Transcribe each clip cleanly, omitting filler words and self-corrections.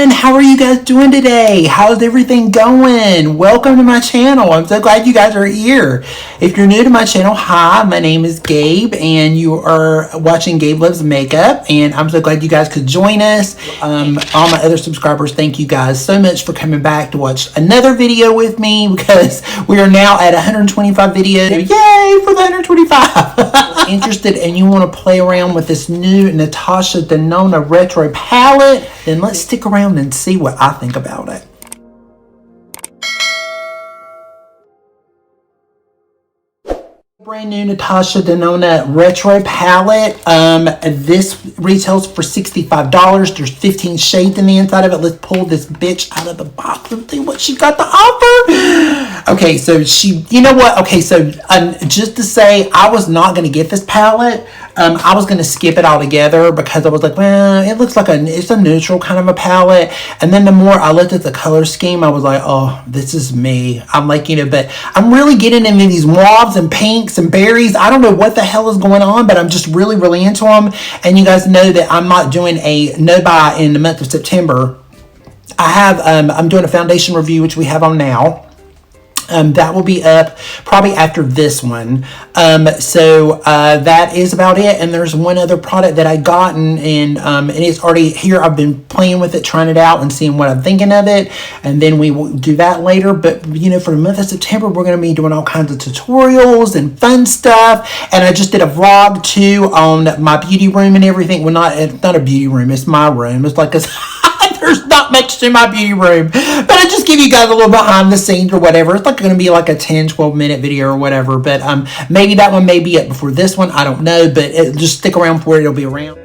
everyone, how are you guys doing today? How's everything going? Welcome to my channel. I'm so glad you guys are here. If you're new to my channel, hi, my name is Gabe and you are watching Gabe Loves Makeup, and I'm so glad you guys could join us. All my other subscribers, thank you guys so much for coming back to watch another video with me, because we are now at 125 videos. Yay for the 125. Interested and you want to play around with this new Natasha Denona retro palette, then let's stick around and see what I think about it. Brand new Natasha Denona retro palette. This retails for $65. There's 15 shades in the inside of it. Let's pull this bitch out of the box and see what she got to offer. Okay, so you know what? Okay, so just to say, I was not going to get this palette. I was going to skip it altogether because I was like, well, it looks like it's a neutral kind of a palette. And then the more I looked at the color scheme, I was like, oh, this is me. I'm like, but I'm really getting into these mauves and pinks and berries. I don't know what the hell is going on, but I'm just really, really into them. And you guys know that I'm not doing a no-buy in the month of September. I'm doing a foundation review, which we have on now. That will be up probably after this one. So that is about it. And there's one other product that I gotten, and it's already here. I've been playing with it, trying it out and seeing what I'm thinking of it. And then we will do that later. But, for the month of September, we're going to be doing all kinds of tutorials and fun stuff. And I just did a vlog too on my beauty room and everything. Well, it's not a beauty room. It's my room. It's like a... There's not much to my beauty room, but I just give you guys a little behind the scenes or whatever. It's like going to be like a 10-12 minute video or whatever, but maybe that one may be up before this one. I don't know, but just stick around for it. It'll be around.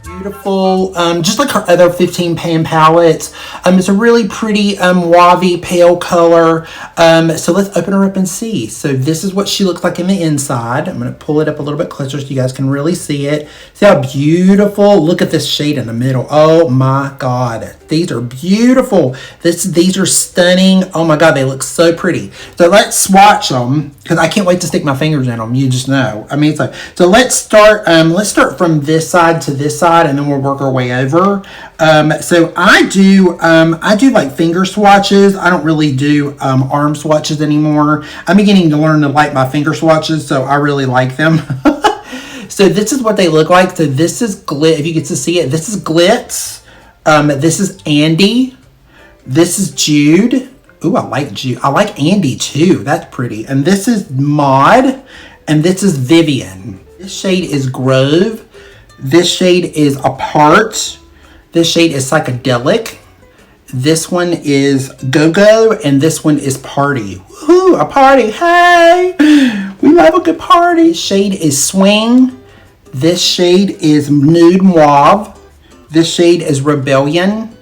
Beautiful, just like her other 15 pan palettes. It's a really pretty mauve pale color. So let's open her up and see. So this is what she looks like in the inside. I'm going to pull it up a little bit closer so you guys can really see it. See how beautiful. Look at this shade in the middle. Oh my god, these are beautiful. These are stunning. Oh my god, they look so pretty. So let's swatch them, because I can't wait to stick my fingers in them. You just know. I mean, so let's start from this side to this side, and then we'll work our way over. So I do like finger swatches. I don't really do arm swatches anymore. I'm beginning to learn to like my finger swatches, so I really like them. So this is what they look like. So this is Glit. If you get to see it, this is Glitz. This is Andy. This is Jude. Ooh, I like Jude. I like Andy too. That's pretty. And this is Maud. And this is Vivian. This shade is Grove. This shade is Apart. This shade is Psychedelic. This one is Go-Go. And this one is Party. Woohoo, a party. Hey, we love a good party. This shade is Swing. This shade is Nude Mauve. This shade is Rebellion.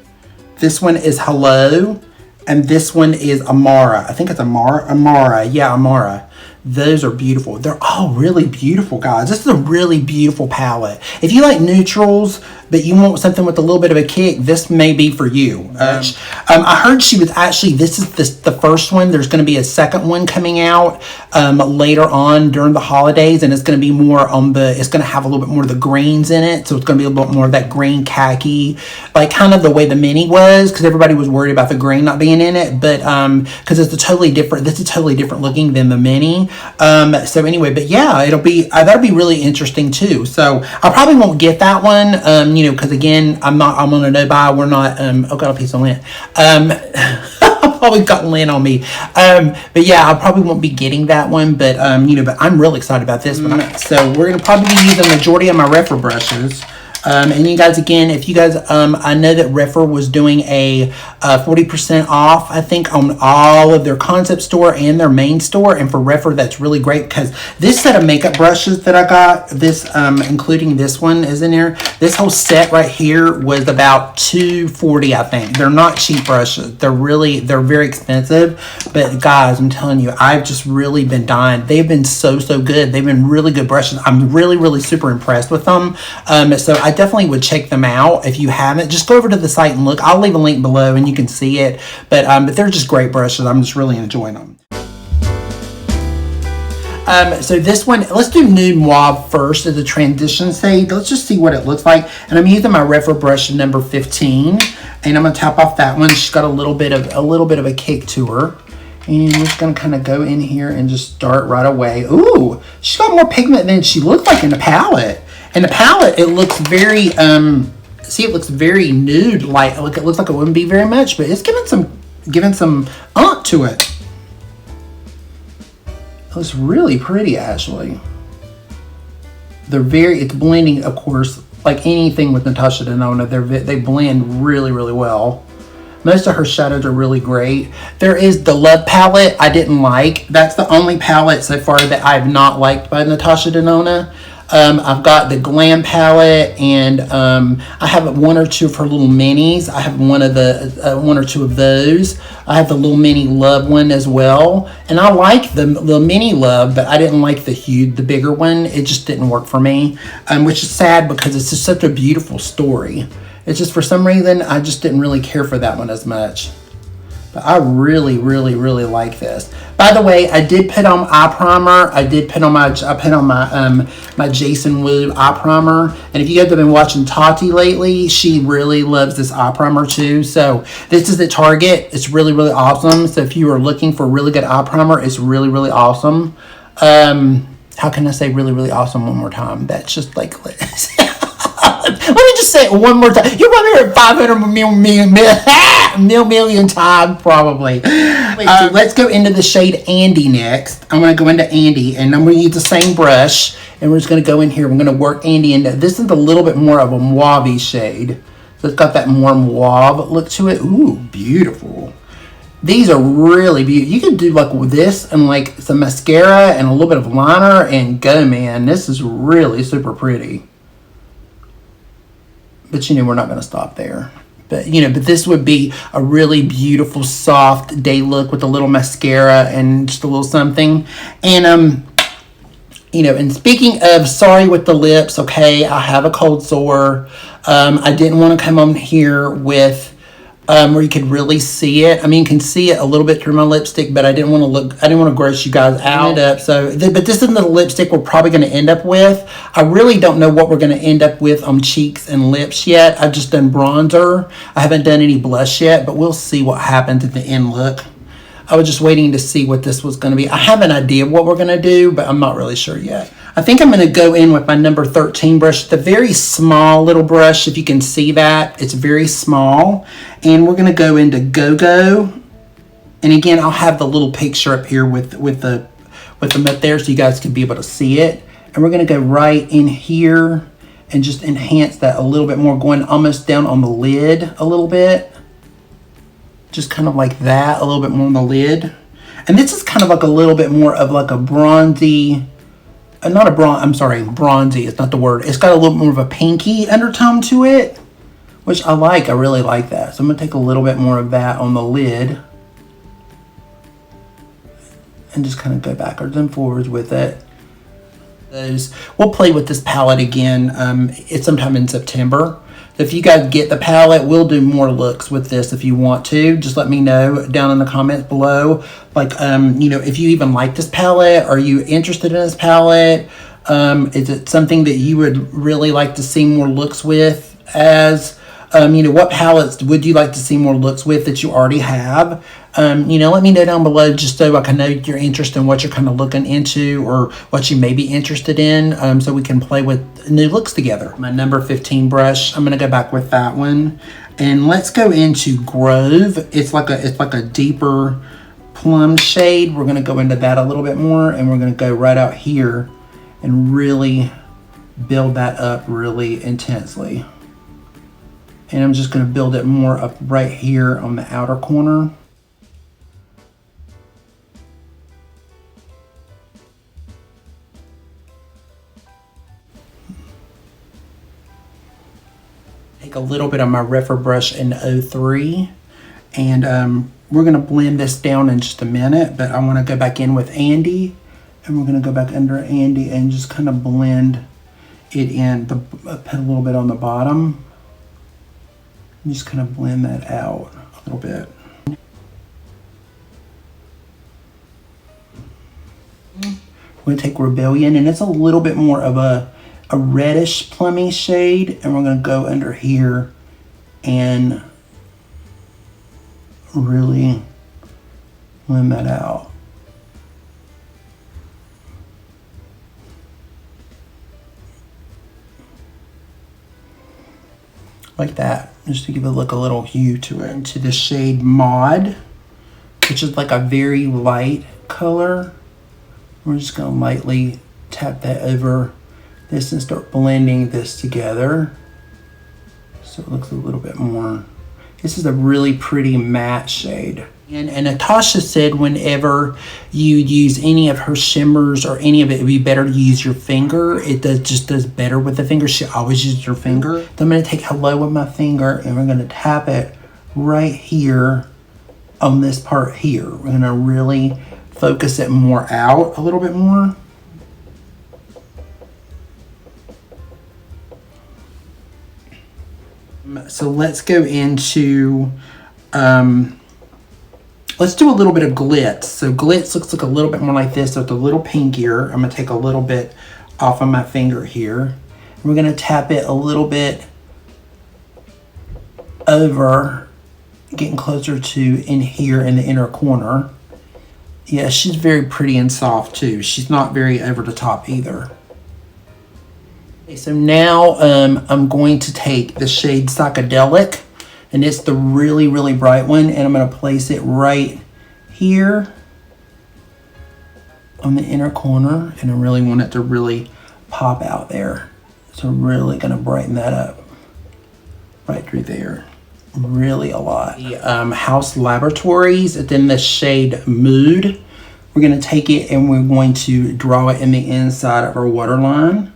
This one is Hello. And this one is Amara. I think it's Amara. Yeah, Amara. Those are beautiful. They're all really beautiful, guys. This is a really beautiful palette. If you like neutrals, but you want something with a little bit of a kick, this may be for you. I heard she was actually, this is the first one. There's going to be a second one coming out later on during the holidays, and it's going to be more on it's going to have a little bit more of the greens in it. So it's going to be a little bit more of that green khaki, like kind of the way the mini was, because everybody was worried about the green not being in it, but because it's totally different. This is totally different looking than the mini. So anyway, but yeah, it'll be that'll be really interesting too. So I probably won't get that one, because again, I'm on a no-buy. We're not. Oh, got a piece of lint. I probably got lint on me. But yeah, I probably won't be getting that one. But but I'm really excited about this one. So we're gonna probably be using the majority of my Refer brushes. And you guys, again, if you guys, I know that Refer was doing a 40% off, I think, on all of their concept store and their main store. And for Refer, that's really great, because this set of makeup brushes that I got, this, including this one is in there. This whole set right here was about $240, I think. They're not cheap brushes. They're very expensive. But guys, I'm telling you, I've just really been dying. They've been so good. They've been really good brushes. I'm really super impressed with them. So I definitely would check them out. If you haven't, just go over to the site and look. I'll leave a link below and you can see it. But they're just great brushes. I'm just really enjoying them. So this one, let's do Nude Mauve first as a transition shade. Let's just see what it looks like. And I'm using my Refer brush number 15, and I'm gonna tap off that one. She's got a little bit of a kick to her. And we're just gonna kind of go in here and just start right away. Ooh, she's got more pigment than she looked like in the palette. In the palette, it looks very, see, it looks very nude, like it looks like it wouldn't be very much, but it's giving some oomph to it. It looks really pretty, actually. It's blending, of course, like anything with Natasha Denona, they blend really, really well. Most of her shadows are really great. There is the Love palette I didn't like. That's the only palette so far that I've not liked by Natasha Denona. I've got the Glam palette, and I have one or two of her little minis. I have one or two of those. I have the little mini Love one as well, and I like the mini Love, but I didn't like the bigger one. It just didn't work for me, which is sad because it's just such a beautiful story. It's just for some reason I just didn't really care for that one as much. But I really, really, really like this. By the way, I did put on eye primer. I put on my Jason Wu eye primer. And if you guys have been watching Tati lately, she really loves this eye primer too. So this is at Target. It's really, really awesome. So if you are looking for really good eye primer, it's really, really awesome. How can I say really, really awesome one more time? That's just like... Let me just say it one more time. You probably heard 500 million times, probably. So let's go into the shade Andy next. I'm going to go into Andy, and I'm going to use the same brush, and we're just going to go in here. We're going to work Andy into... This is a little bit more of a mauve shade. So it's got that more mauve look to it. Ooh, beautiful. These are really beautiful. You can do like with this and like some mascara and a little bit of liner and go, man. This is really super pretty. But, you know, we're not going to stop there. But, you know, but this would be a really beautiful, soft day look with a little mascara and just a little something. And, you know, and speaking of sorry with the lips, okay, I have a cold sore. I didn't want to come on here with... where you could really see it. I mean, you can see it a little bit through my lipstick, but I didn't want to gross you guys out. But this isn't the lipstick we're probably going to end up with. I really don't know what we're going to end up with on cheeks and lips yet. I've just done bronzer. I haven't done any blush yet, but we'll see what happens at the end look. I was just waiting to see what this was going to be. I have an idea of what we're going to do, but I'm not really sure yet. I think I'm going to go in with my number 13 brush, the very small little brush, if you can see that. It's very small. And we're going to go into Go-Go. And again, I'll have the little picture up here with them up there so you guys can be able to see it. And we're going to go right in here and just enhance that a little bit more, going almost down on the lid a little bit. Just kind of like that, a little bit more on the lid. And this is kind of like a little bit more of like a bronzy... bronzy is not the word. It's got a little more of a pinky undertone to it, which I like. I really like that. So I'm going to take a little bit more of that on the lid and just kind of go backwards and forwards with it. We'll play with this palette again. It's sometime in September. So if you guys get the palette, we'll do more looks with this if you want to. Just let me know down in the comments below. Like, you know, if you even like this palette. Are you interested in this palette? Is it something that you would really like to see more looks with? You know, what palettes would you like to see more looks with that you already have? You know, let me know down below just so I can know your interest in what you're kind of looking into or what you may be interested in, so we can play with new looks together. My number 15 brush, I'm going to go back with that one. And let's go into Grove. It's like a deeper plum shade. We're going to go into that a little bit more, and we're going to go right out here and really build that up really intensely. And I'm just going to build it more up right here on the outer corner. Take a little bit of my Refer brush in 03, and we're going to blend this down in just a minute, but I want to go back in with Andy, and we're going to go back under Andy and just kind of blend it in, put a little bit on the bottom. Just kind of blend that out a little bit. going to take Rebellion, and it's a little bit more of a reddish plummy shade, and we're going to go under here and really blend that out. Like that, just to give it look a little hue to it. Into the shade Mod, which is like a very light color. We're just going to lightly tap that over this and start blending this together so it looks a little bit more. This is a really pretty matte shade. And Natasha said whenever you use any of her shimmers or any of it, it'd be better to use your finger. It just does better with the finger. She always uses her finger. So I'm going to take Hello with my finger, and we're going to tap it right here on this part here. We're going to really focus it more out a little bit more. So let's go into, let's do a little bit of glitz. So glitz looks like a little bit more like this. So it's a little pinkier. I'm going to take a little bit off of my finger here. And we're going to tap it a little bit over, getting closer to in here in the inner corner. Yeah, she's very pretty and soft too. She's not very over the top either. Okay, so now I'm going to take the shade Psychedelic, and it's the really, really bright one, and I'm going to place it right here on the inner corner, and I really want it to really pop out there. So I'm really going to brighten that up right through there. Really a lot. The House Laboratories, and then the shade Mood. We're going to take it and we're going to draw it in the inside of our waterline.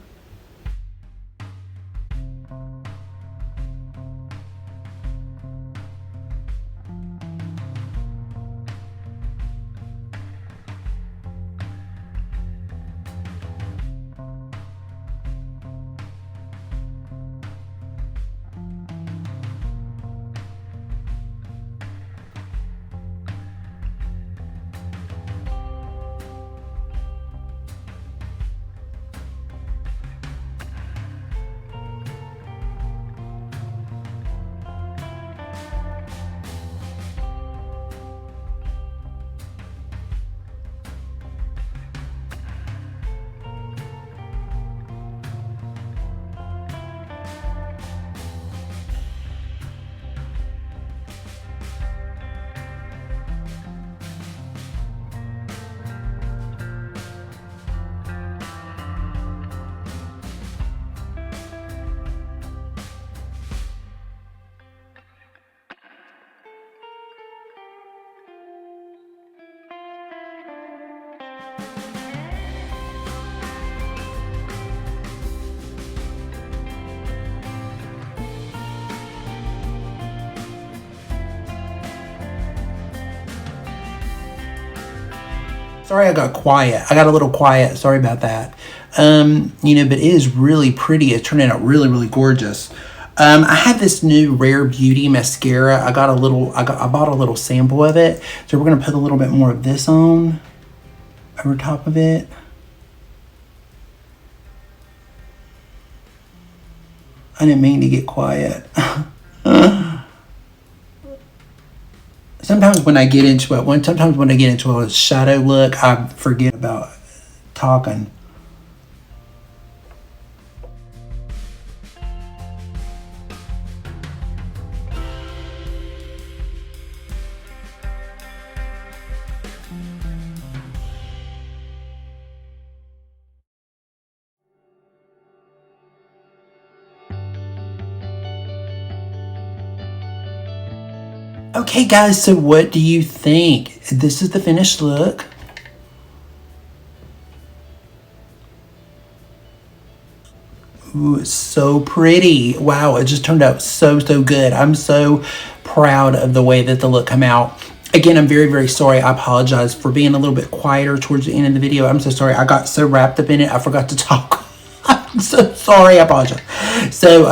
Sorry I got quiet. I got a little quiet. Sorry about that. You know, but it is really pretty. It's turning out really, really gorgeous. I have this new Rare Beauty mascara. I bought a little sample of it. So we're going to put a little bit more of this on over top of it. I didn't mean to get quiet. Sometimes when I get into a shadow look, I forget about talking. Okay guys, so what do you think? This is the finished look. Ooh, it's so pretty. Wow, it just turned out so good. I'm so proud of the way that the look came out. Again, I'm very, very sorry. I apologize for being a little bit quieter towards the end of the video. I'm so sorry. I got so wrapped up in it, I forgot to talk. I'm so sorry. I apologize. So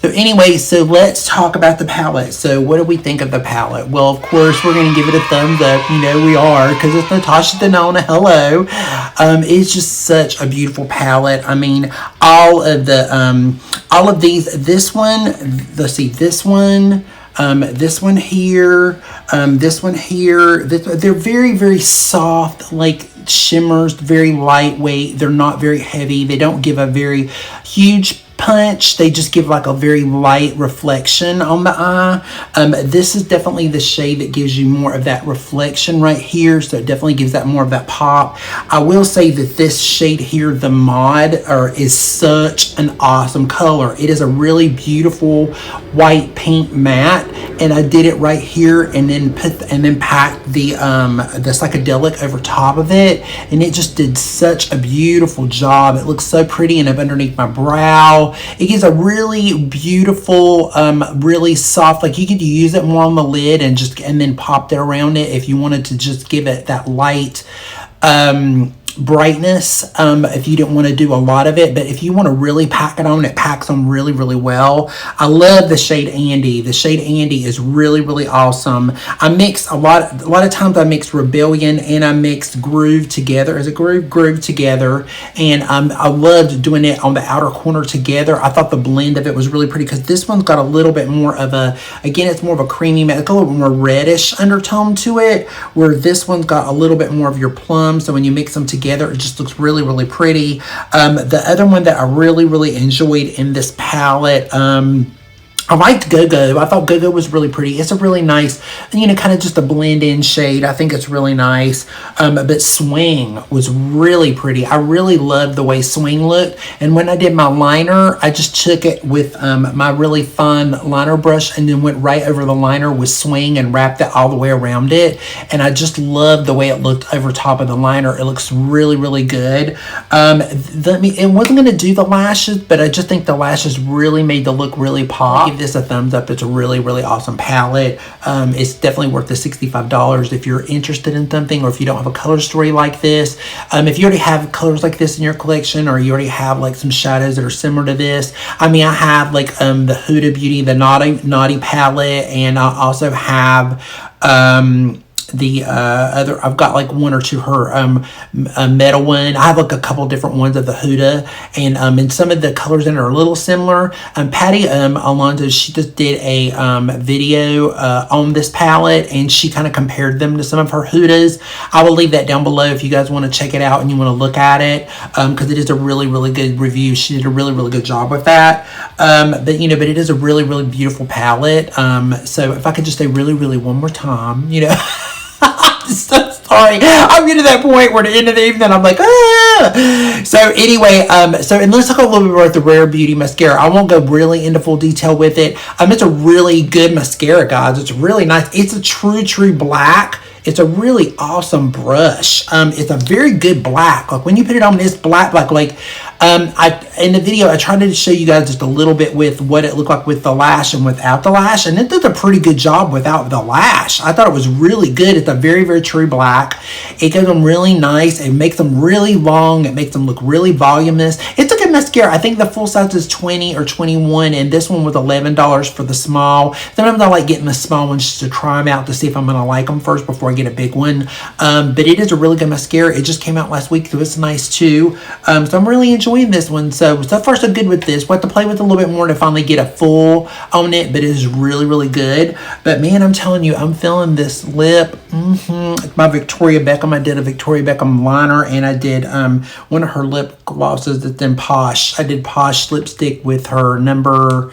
anyway, so let's talk about the palette. So what do we think of the palette? Well, of course, we're going to give it a thumbs up. You know we are, because it's Natasha Denona. Hello. It's just such a beautiful palette. I mean, all of these, this one, let's see, this one here, they're very, very soft, like shimmers, very lightweight. They're not very heavy. They don't give a very huge punch. They just give like a very light reflection on the eye. This is definitely the shade that gives you more of that reflection right here, so it definitely gives that more of that pop. I will say that this shade here, the Mod, is such an awesome color. It is a really beautiful white pink matte, and I did it right here and then packed the psychedelic over top of it, and it just did such a beautiful job. It looks so pretty and up underneath my brow. It gives a really beautiful, really soft, like you could use it more on the lid and then pop that around it if you wanted to just give it that light brightness, if you didn't want to do a lot of it. But if you want to really pack it on, it packs on really, really well. I love the shade Andy. The shade Andy is really, really awesome. I mix a lot of times I mix Rebellion and I mix Groove together. Is it Groove together? And I loved doing it on the outer corner together. I thought the blend of it was really pretty, because this one's got a little bit more of a, again, it's more of a creamy matte, a little bit more reddish undertone to it, where this one's got a little bit more of your plum. So when you mix them together, it just looks really, really pretty. The other one that I really, really enjoyed in this palette, I liked Go-Go. I thought Go-Go was really pretty. It's a really nice, you know, kind of just a blend-in shade. I think it's really nice. But Swing was really pretty. I really loved the way Swing looked. And when I did my liner, I just took it with my really fun liner brush and then went right over the liner with Swing and wrapped it all the way around it. And I just loved the way it looked over top of the liner. It looks really, really good. It wasn't going to do the lashes, but I just think the lashes really made the look really pop. This a thumbs up. It's a really, really awesome palette. It's definitely worth the $65 if you're interested in something, or if you don't have a color story like this. If you already have colors like this in your collection, or you already have like some shadows that are similar to this. I mean, I have like the Huda Beauty, the Naughty palette, and I also have the other, I've got like one or two her metal one. I have like a couple different ones of the Huda, and some of the colors in it are a little similar. Patty Alonso, she just did a video on this palette, and she kind of compared them to some of her Hudas. I will leave that down below if you guys want to check it out and you want to look at it, because it is a really, really good review. She did a really, really good job with that. But it is a really, really beautiful palette. So if I could just say really, really one more time, you know. I'm so sorry. I'm getting to that point where at the end of the evening I'm like, ah. So anyway, and let's talk a little bit about the Rare Beauty mascara. I won't go really into full detail with it. It's a really good mascara, guys. It's really nice. It's a true black. It's a really awesome brush. It's a very good black. Like when you put it on, it's black. In the video, I tried to show you guys just a little bit with what it looked like with the lash and without the lash, and it did a pretty good job without the lash. I thought it was really good. It's a very, very true black. It gives them really nice. It makes them really long. It makes them look really voluminous. It's a good mascara. I think the full size is $20 or $21, and this one was $11 for the small. Sometimes I like getting the small ones just to try them out to see if I'm going to like them first before I get a big one. But it is a really good mascara. It just came out last week, so it's nice too. So I'm really enjoying this one. So far so good with this. We'll have to play with it a little bit more to finally get a full on it, but it is really, really good. But man, I'm telling you, I'm feeling this lip. My Victoria Beckham. I did a Victoria Beckham liner, and I did one of her lip glosses that's in Posh. I did Posh lipstick with her number,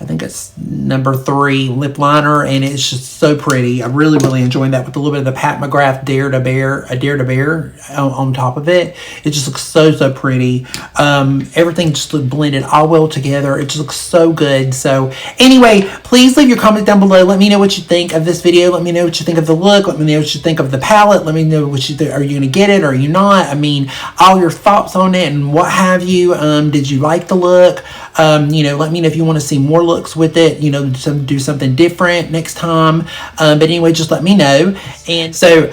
I think it's number 3 lip liner, and it's just so pretty. I'm really, really enjoying that with a little bit of the Pat McGrath Dare to Bear on top of it. It just looks so pretty. Everything just looked blended all well together. It just looks so good. So anyway, please leave your comments down below. Let me know what you think of this video. Let me know what you think of the look. Let me know what you think of the palette. Let me know what you think. Are you going to get it or are you not? I mean, all your thoughts on it and what have you. Did you like the look? Let me know if you want to see more looks with it, do something different next time. But anyway, just let me know. And so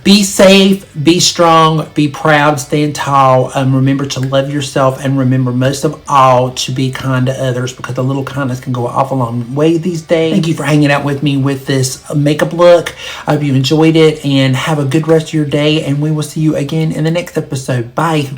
Be safe, be strong, be proud, stand tall. Remember to love yourself, and remember most of all to be kind to others, because a little kindness can go an awful long way these days. Thank you for hanging out with me with this makeup look. I hope you enjoyed it, and have a good rest of your day, and we will see you again in the next episode. Bye.